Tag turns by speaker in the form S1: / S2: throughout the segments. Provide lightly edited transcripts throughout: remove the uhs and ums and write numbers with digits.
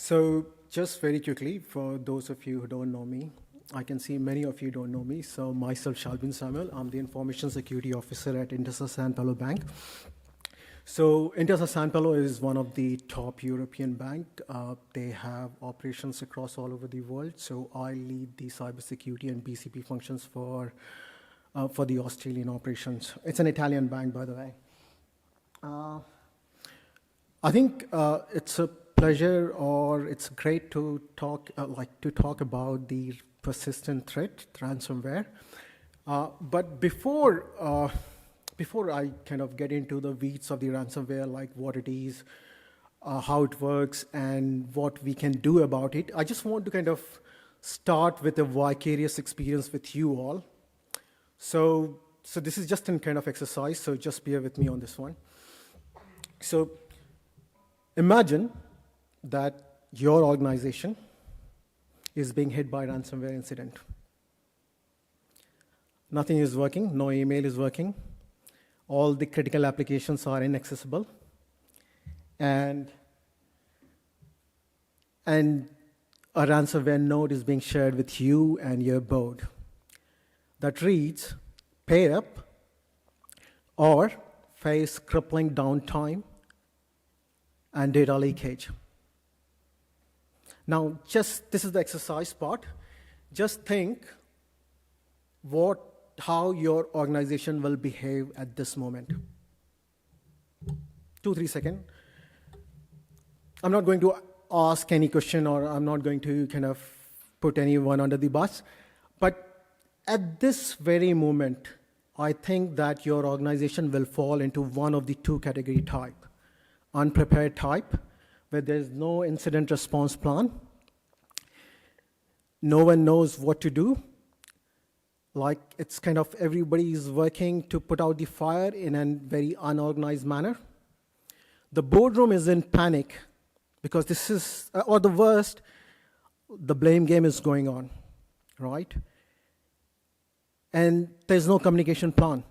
S1: So just very quickly, for those of you who don't know me, I can see many of you don't know me. So myself, Shalbin Samuel, I'm the Information Security Officer at Intesa Sanpaolo Bank. So Intesa Sanpaolo is one of the top European bank. They have operations across all over the world. So I lead the cybersecurity and BCP functions for the Australian operations. It's an Italian bank, by the way. I think it's a pleasure, or it's great to talk about the persistent threat, ransomware. But before I kind of get into the weeds of the ransomware, like what it is, how it works, and what we can do about it, I just want to kind of start with a vicarious experience with you all. So this is just a kind of exercise, so just bear with me on this one. So imagine that your organization is being hit by a ransomware incident. Nothing is working, no email is working, all the critical applications are inaccessible, and a ransomware node is being shared with you and your board that reads, pay up or face crippling downtime and data leakage. Now, this is the exercise part. Just think how your organization will behave at this moment. 2-3 seconds. I'm not going to ask any question, or I'm not going to kind of put anyone under the bus. But at this very moment, I think that your organization will fall into one of the two category type. Unprepared type, where there's no incident response plan. No one knows what to do. Like, it's kind of everybody is working to put out the fire in a very unorganized manner. The boardroom is in panic because this is, or the worst, the blame game is going on, right? And there's no communication plan.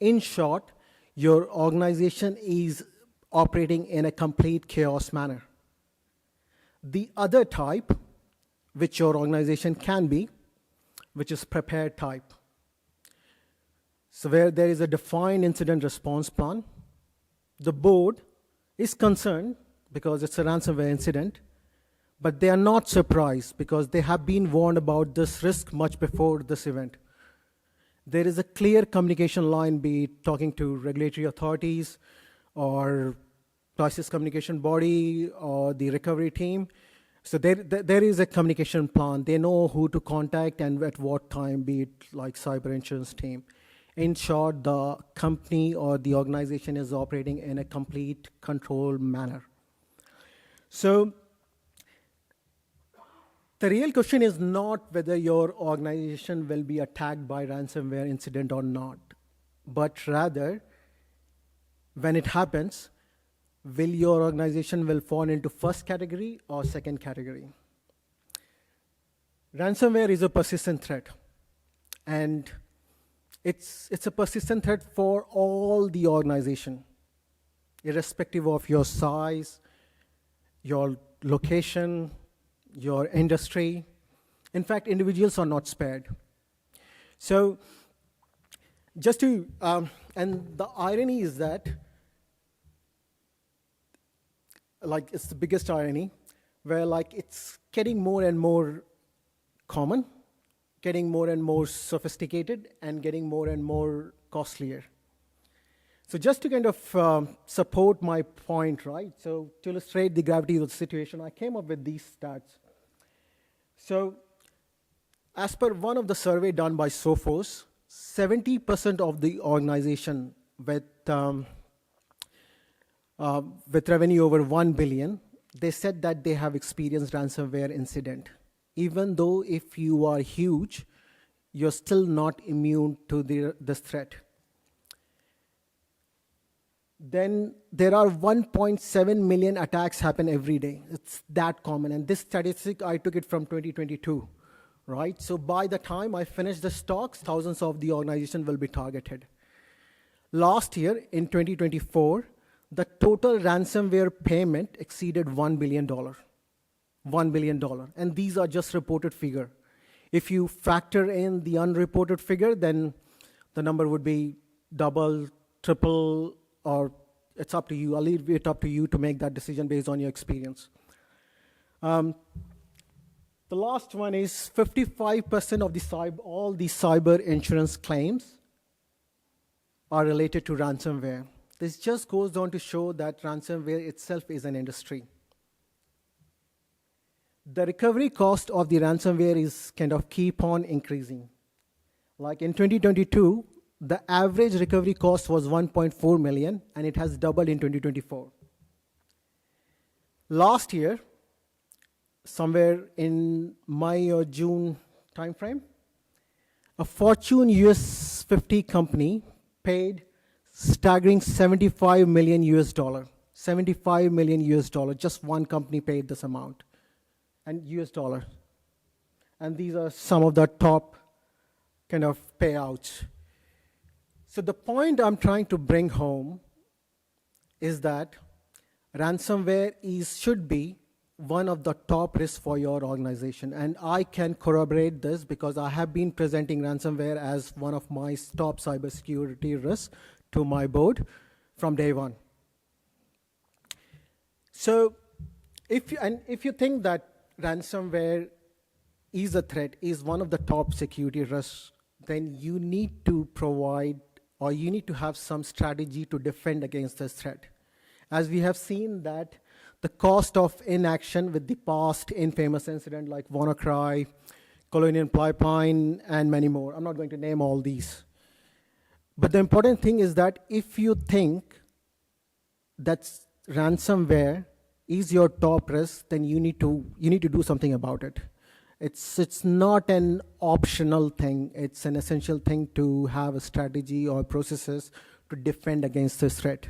S1: In short, your organization is operating in a complete chaos manner. The other type, which your organization can be, which is prepared type. So where there is a defined incident response plan, the board is concerned because it's a ransomware incident, but they are not surprised because they have been warned about this risk much before this event. There is a clear communication line, be it talking to regulatory authorities, or crisis communication body, or the recovery team. So there is a communication plan. They know who to contact and at what time, be it like cyber insurance team. In short, the company or the organization is operating in a complete controlled manner. So the real question is not whether your organization will be attacked by ransomware incident or not, but rather, when it happens, will your organization will fall into first category or second category? Ransomware is a persistent threat, and it's a persistent threat for all the organization, irrespective of your size, your location, your industry. In fact, individuals are not spared. So just to, and the irony is that, like, it's the biggest irony, where like it's getting more and more common, getting more and more sophisticated, and getting more and more costlier. So just to kind of support my point, right? So to illustrate the gravity of the situation, I came up with these stats. So as per one of the survey done by Sophos, 70% of the organization with revenue over 1 billion, they said that they have experienced ransomware incident. Even though if you are huge, you're still not immune to this threat. Then there are 1.7 million attacks happen every day. It's that common. And this statistic, I took it from 2022, right? So by the time I finish the stocks, thousands of the organization will be targeted. Last year, in 2024, the total ransomware payment exceeded $1 billion. $1 billion. And these are just reported figure. If you factor in the unreported figure, then the number would be double, triple, or it's up to you. I'll leave it up to you to make that decision based on your experience. The last one is 55% of all the cyber insurance claims are related to ransomware. This just goes on to show that ransomware itself is an industry. The recovery cost of the ransomware is kind of keep on increasing. Like in 2022, the average recovery cost was 1.4 million, and it has doubled in 2024. Last year, somewhere in May or June timeframe, a Fortune US 50 company paid staggering $75 million US. $75 million US. Just one company paid this amount, and US dollar. And these are some of the top kind of payouts. So the point I'm trying to bring home is that ransomware should be one of the top risks for your organization. And I can corroborate this because I have been presenting ransomware as one of my top cybersecurity risks to my board from day one. So if you think that ransomware is a threat, is one of the top security risks, then you need to provide, or you need to have some strategy to defend against this threat. As we have seen that the cost of inaction with the past infamous incident like WannaCry, Colonial Pipeline, and many more. I'm not going to name all these. But the important thing is that if you think that ransomware is your top risk, then you need to do something about it. It's not an optional thing. It's an essential thing to have a strategy or processes to defend against this threat.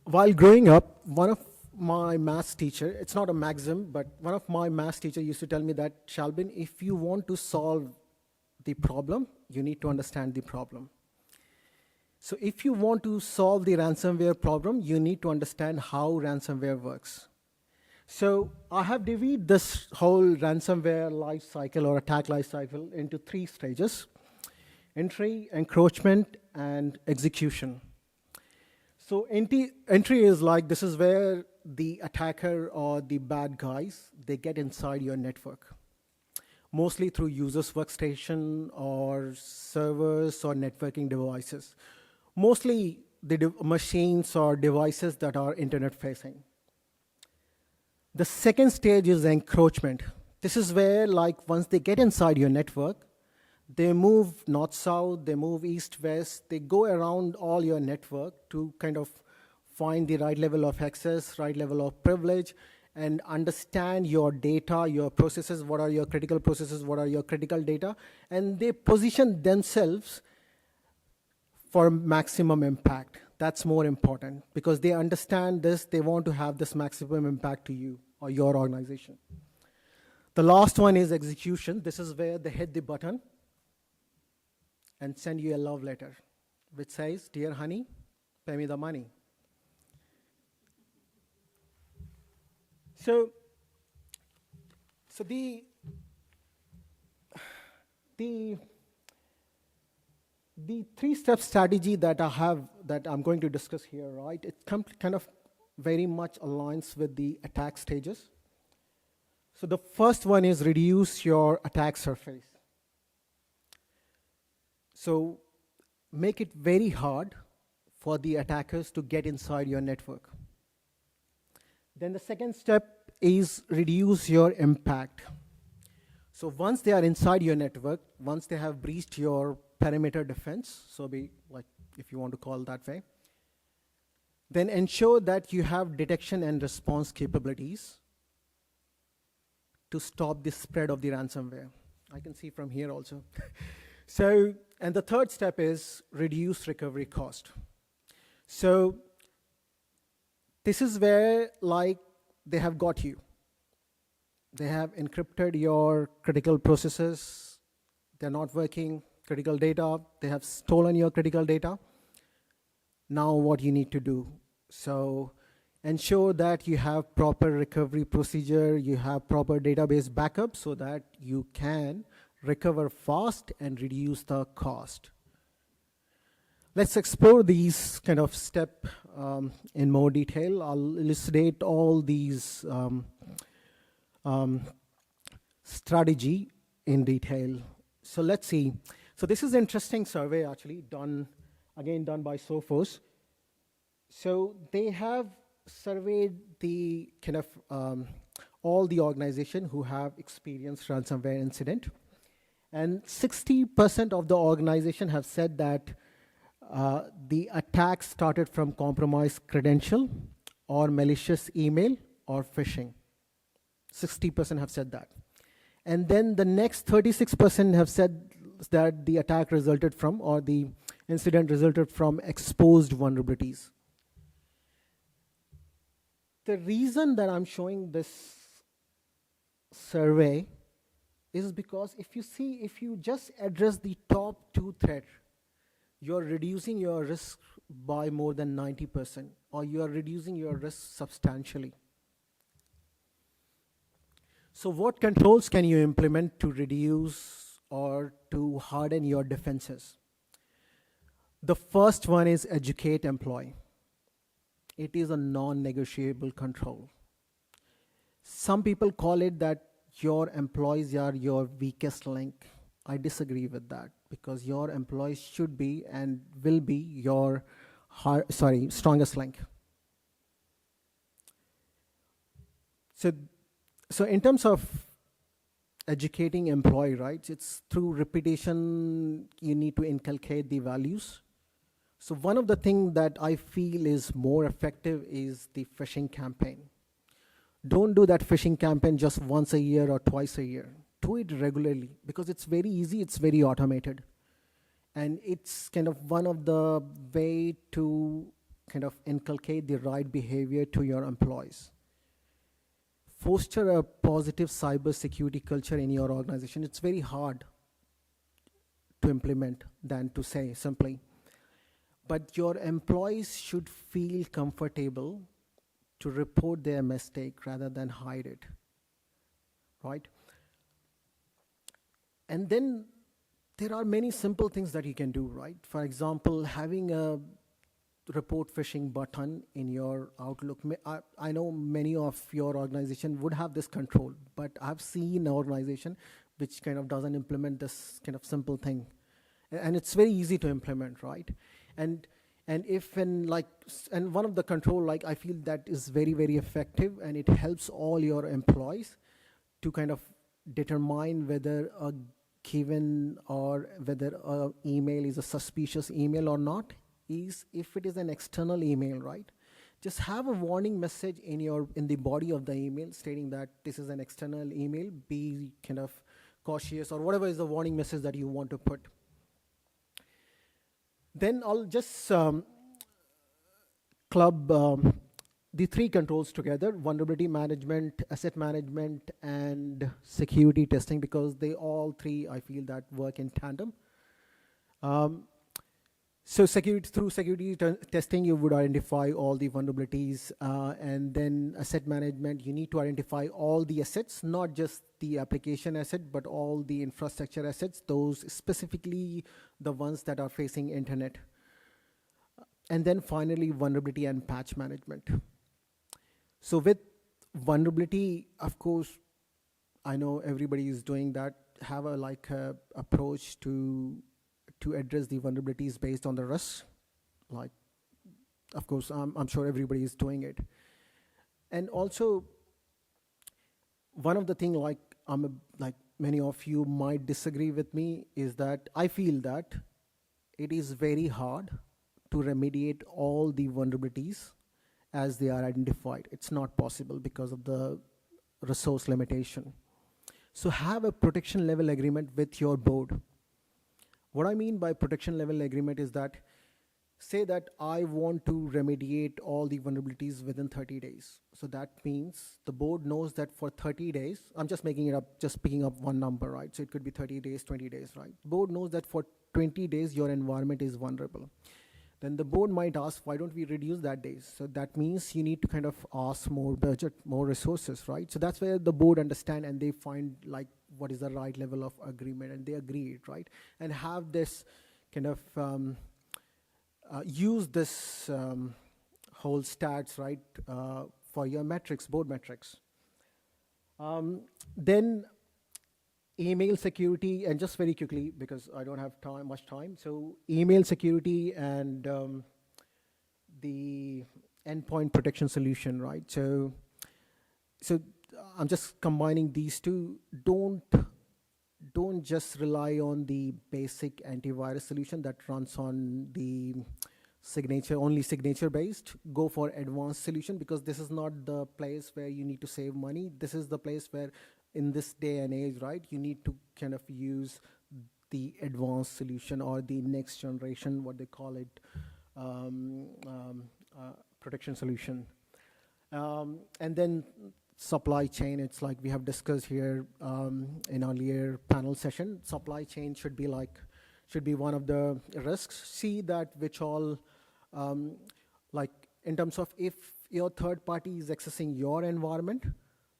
S1: While growing up, one of my maths teacher, it's not a maxim, but one of my maths teacher used to tell me that, Shalbin, if you want to solve the problem, you need to understand the problem. So if you want to solve the ransomware problem, you need to understand how ransomware works. So I have divided this whole ransomware life cycle or attack life cycle into 3 stages: entry, encroachment, and execution. So entry is like, this is where the attacker or the bad guys, they get inside your network, mostly through users' workstation or servers or networking devices, mostly the machines or devices that are internet-facing. The second stage is encroachment. This is where, like, once they get inside your network, they move north-south, they move east-west, they go around all your network to kind of find the right level of access, right level of privilege, and understand your data, your processes, what are your critical processes, what are your critical data, and they position themselves for maximum impact. That's more important because they understand this, they want to have this maximum impact to you or your organization. The last one is execution. This is where they hit the button and send you a love letter, which says, "Dear honey, pay me the money." So the 3-step strategy that I have, that I'm going to discuss here, right? It kind of very much aligns with the attack stages. So the first one is reduce your attack surface. So make it very hard for the attackers to get inside your network. Then the second step is reduce your impact. So once they are inside your network, once they have breached your perimeter defense, so be like, if you want to call it that way, then ensure that you have detection and response capabilities to stop the spread of the ransomware. I can see from here also. So, and the third step is reduce recovery cost. So this is where, like, they have got you. They have encrypted your critical processes. They're not working. Critical data, they have stolen your critical data. Now what you need to do. So Ensure that you have proper recovery procedure, you have proper database backup so that you can recover fast and reduce the cost. Let's explore these kind of steps in more detail. I'll elucidate all these strategy in detail. So let's see. So this is an interesting survey actually done by Sophos. So they have surveyed the kind of all the organization who have experienced ransomware incident, and 60% of the organization have said that the attack started from compromised credential or malicious email or phishing. 60% have said that. And then the next 36% have said that the attack resulted from, or the incident resulted from, exposed vulnerabilities. The reason that I'm showing this survey is because if you just address the top two threats, you're reducing your risk by more than 90%, or you are reducing your risk substantially. So what controls can you implement to reduce or to harden your defenses? The first one is educate employee. It is a non-negotiable control. Some people call it that your employees are your weakest link. I disagree with that, because your employees should be and will be your strongest link. So in terms of educating employee, right, it's through repetition. You need to inculcate the values. So one of the things that I feel is more effective is the phishing campaign. Don't do that phishing campaign just once a year or twice a year. Do it regularly, because it's very easy, it's very automated. And it's kind of one of the way to kind of inculcate the right behavior to your employees. Foster a positive cybersecurity culture in your organization. It's very hard to implement than to say simply. But your employees should feel comfortable to report their mistake rather than hide it, right? And then there are many simple things that you can do, right? For example, having a report phishing button in your Outlook. I know many of your organization would have this control, but I've seen an organization which kind of doesn't implement this kind of simple thing. And it's very easy to implement, right? And one of the control, like, I feel that is very, very effective, and it helps all your employees to kind of determine whether a given or whether a email is a suspicious email or not, is if it is an external email, right? Just have a warning message in the body of the email stating that this is an external email, be kind of cautious, or whatever is the warning message that you want to put. Then I'll just club the three controls together: vulnerability management, asset management, and security testing, because they all three, I feel, that work in tandem. So through security testing, you would identify all the vulnerabilities, and then asset management, you need to identify all the assets, not just the application asset, but all the infrastructure assets, those specifically the ones that are facing internet. And then finally, vulnerability and patch management. So with vulnerability, of course, I know everybody is doing that, have a approach to address the vulnerabilities based on the risks. Like, of course, I'm sure everybody is doing it. And also, one of the things, like many of you might disagree with me, is that I feel that it is very hard to remediate all the vulnerabilities as they are identified. It's not possible because of the resource limitation. So have a protection level agreement with your board. What I mean by protection level agreement is that, say that I want to remediate all the vulnerabilities within 30 days. So that means the board knows that for 30 days, I'm just making it up, just picking up one number, right? So it could be 30 days, 20 days, right? Board knows that for 20 days, your environment is vulnerable. then the board might ask, why don't we reduce that days? So that means you need to kind of ask more budget, more resources, right? So that's where the board understand and they find like what is the right level of agreement, and they agree, right? And have this kind of use this whole stats, right, for your metrics, board metrics. Then email security, and just very quickly, because I don't have much time. So email security and the endpoint protection solution, right? So I'm just combining these two. Don't just rely on the basic antivirus solution that runs on the only signature based. Go for advanced solution, because this is not the place where you need to save money. This is the place where, in this day and age, right, you need to kind of use the advanced solution or the next generation, what they call it, protection solution. And then supply chain, it's like we have discussed here in earlier panel session. Supply chain should be one of the risks. See that which all, like in terms of if your third party is accessing your environment,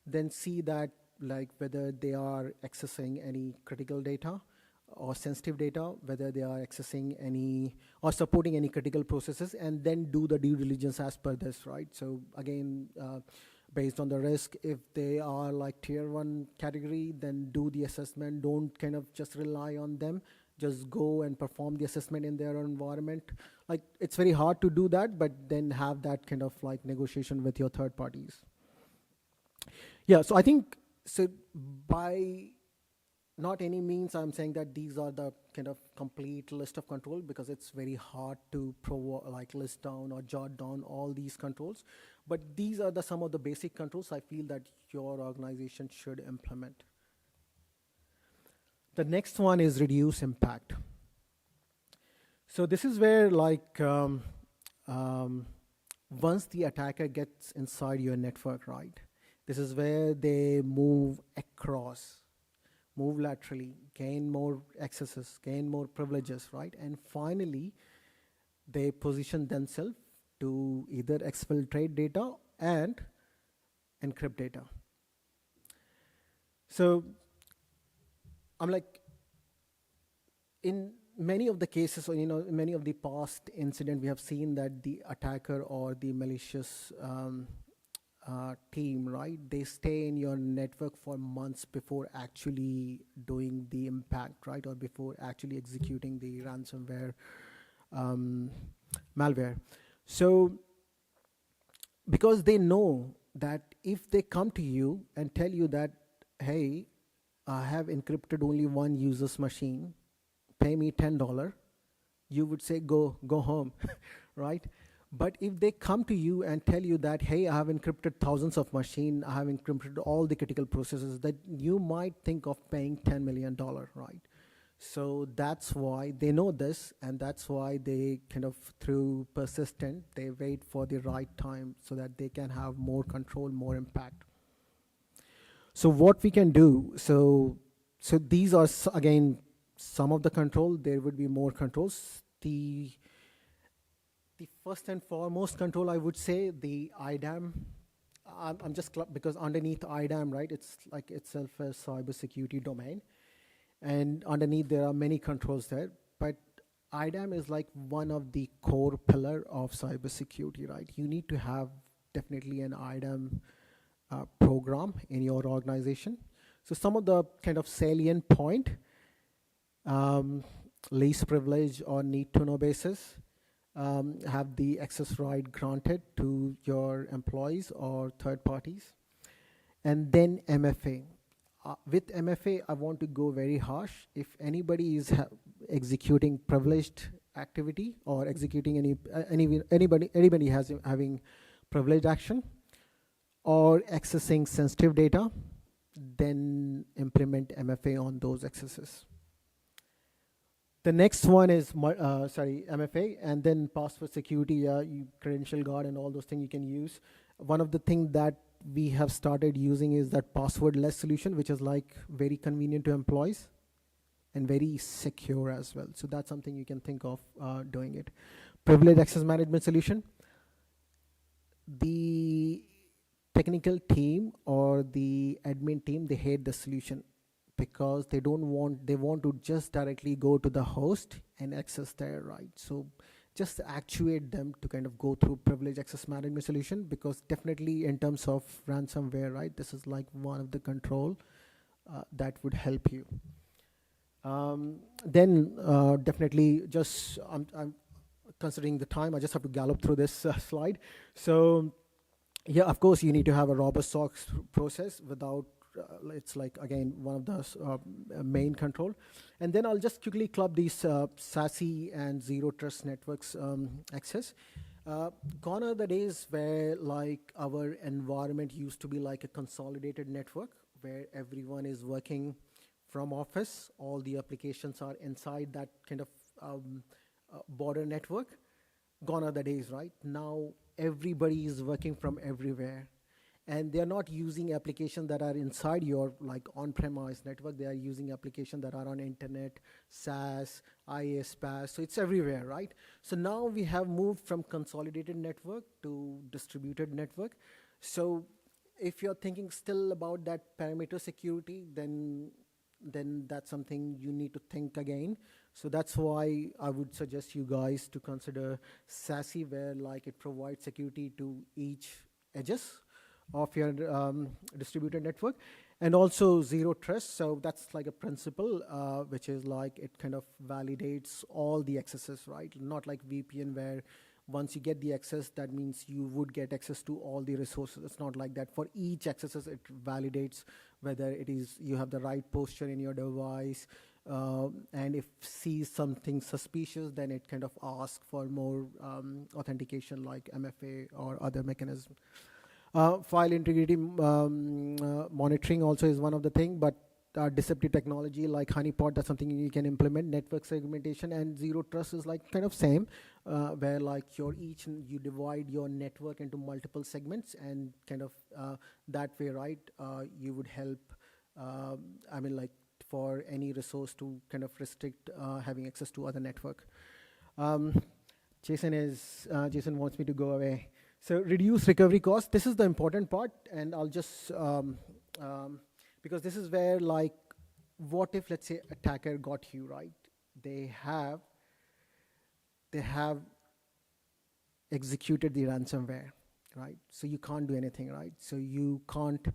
S1: then see that like whether they are accessing any critical data or sensitive data, whether they are accessing any or supporting any critical processes, and then do the due diligence as per this, right? So again, based on the risk, if they are like tier 1 category, then do the assessment. Don't kind of just rely on them. Just go and perform the assessment in their environment. Like, it's very hard to do that, but then have that kind of like negotiation with your third parties. Yeah, so I think, so by not any means I'm saying that these are the kind of complete list of control, because it's very hard to list down or jot down all these controls. But these are some of the basic controls I feel that your organization should implement. The next one is reduce impact. So this is where once the attacker gets inside your network, right, this is where they move across, move laterally, gain more accesses, gain more privileges, right? And finally, they position themselves to either exfiltrate data and encrypt data. So I'm like, in many of the cases, or in many of the past incidents, we have seen that the attacker or the malicious team, right, they stay in your network for months before actually doing the impact, right, or before actually executing the ransomware malware. So because they know that if they come to you and tell you that, hey, I have encrypted only one user's machine, pay me $10, you would say, go home, right? But if they come to you and tell you that, hey, I have encrypted thousands of machines, I have encrypted all the critical processes, that you might think of paying $10 million, right? So that's why they know this, and that's why they kind of, through persistent, they wait for the right time so that they can have more control, more impact. So what we can do, so these are, again, some of the control. There would be more controls. The first and foremost control, I would say, the IDAM. I'm just, because underneath IDAM, right, it's like itself a cybersecurity domain. And underneath there are many controls there. But IDAM is like one of the core pillar of cybersecurity, right? You need to have definitely an IDAM program in your organization. So some of the kind of salient point, least privilege or need to know basis, have the access right granted to your employees or third parties. And then MFA. With MFA, I want to go very harsh. If anybody is executing privileged activity or executing anybody having privileged action or accessing sensitive data, then implement MFA on those accesses. The next one is MFA, and then password security, credential guard, and all those things you can use. One of the things that we have started using is that passwordless solution, which is like very convenient to employees and very secure as well. So that's something you can think of doing it. privileged access management solution. The technical team or the admin team, they hate the solution because they want to just directly go to the host and access there, right? So just actuate them to kind of go through privileged access management solution, because definitely in terms of ransomware, right, this is like one of the control that would help you. Then definitely just I'm considering the time, I just have to gallop through this slide. So yeah, of course, you need to have a robust SOX process without, it's like, again, one of the main control. And then I'll just quickly club these SASE and zero trust networks access. Gone are the days where like our environment used to be like a consolidated network where everyone is working from office, all the applications are inside that kind of border network. Gone are the days, right? Now everybody is working from everywhere, and they're not using applications that are inside your like on-premise network. They are using applications that are on internet, SaaS, IaaS, so it's everywhere, right? So now we have moved from consolidated network to distributed network. So if you're thinking still about that perimeter security, then that's something you need to think again. So that's why I would suggest you guys to consider SASE, where like it provides security to each edges of your distributed network, and also zero trust. So that's like a principle which is like it kind of validates all the accesses, right? Not like VPN where once you get the access, that means you would get access to all the resources. It's not like that. For each accesses, it validates whether it is you have the right posture in your device, and if sees something suspicious, then it kind of asks for more authentication like MFA or other mechanism. File integrity monitoring also is one of the thing, but deceptive technology like honeypot, that's something you can implement. Network segmentation and zero trust is like kind of same, where like you divide your network into multiple segments, and kind of that way, right, you would help, I mean, like for any resource to kind of restrict having access to other network. Jason wants me to go away. So reduce recovery cost. This is the important part, and I'll just because this is where like, what if let's say attacker got you, right? They have executed the ransomware, right? So you can't do anything, right? So you can't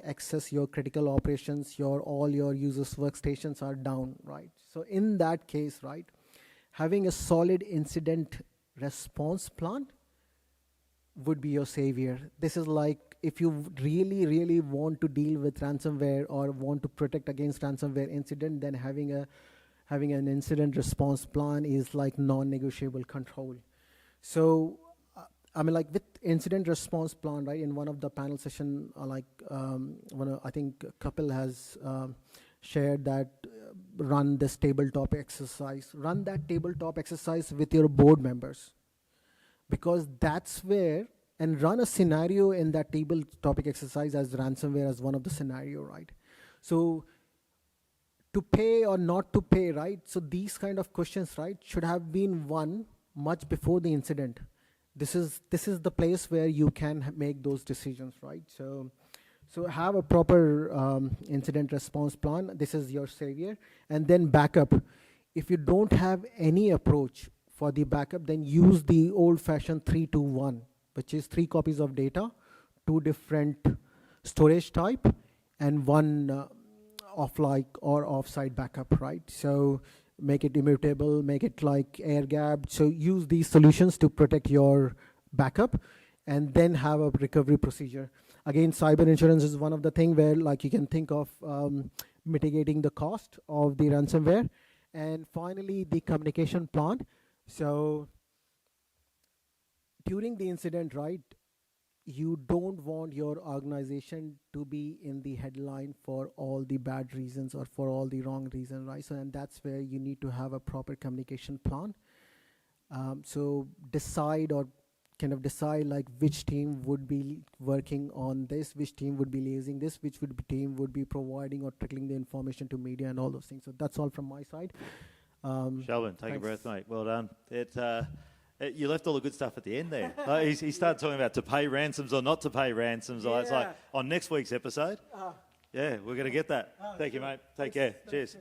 S1: access your critical operations. All your users' workstations are down, right? So in that case, right, having a solid incident response plan would be your savior. This is like, if you really, really want to deal with ransomware or want to protect against ransomware incident, then having an incident response plan is like non-negotiable control. So I mean, like with incident response plan, right, in one of the panel session, I think Kapil has shared that run this tabletop exercise. Run that tabletop exercise with your board members, because that's where, and run a scenario in that table topic exercise as ransomware as one of the scenario, right? So to pay or not to pay, right? So these kind of questions, right, should have been won much before the incident. This is the place where you can make those decisions, right? So have a proper incident response plan. This is your savior. And then backup. If you don't have any approach for the backup, then use the old-fashioned 3-2-1, which is 3 copies of data, 2 different storage type, and 1 offline or offsite backup, right? So make it immutable, make it like air-gapped. So use these solutions to protect your backup, and then have a recovery procedure. Again, cyber insurance is one of the things where like you can think of mitigating the cost of the ransomware. And finally, the communication plan. So during the incident, right, you don't want your organization to be in the headline for all the bad reasons or for all the wrong reasons, right? So, and that's where you need to have a proper communication plan. So decide like which team would be working on this, which team would be liaising this, which team would be providing or trickling the information to media and all those things. So that's all from my side.
S2: Shalbin, take a
S1: Thanks.
S2: breath, mate. Well done. You left all the good stuff at the end there. Like, he started talking about to pay ransoms or not to pay ransoms. It's like, on next week's episode, yeah, we're going to get that. Thank you, mate. Take care. Cheers.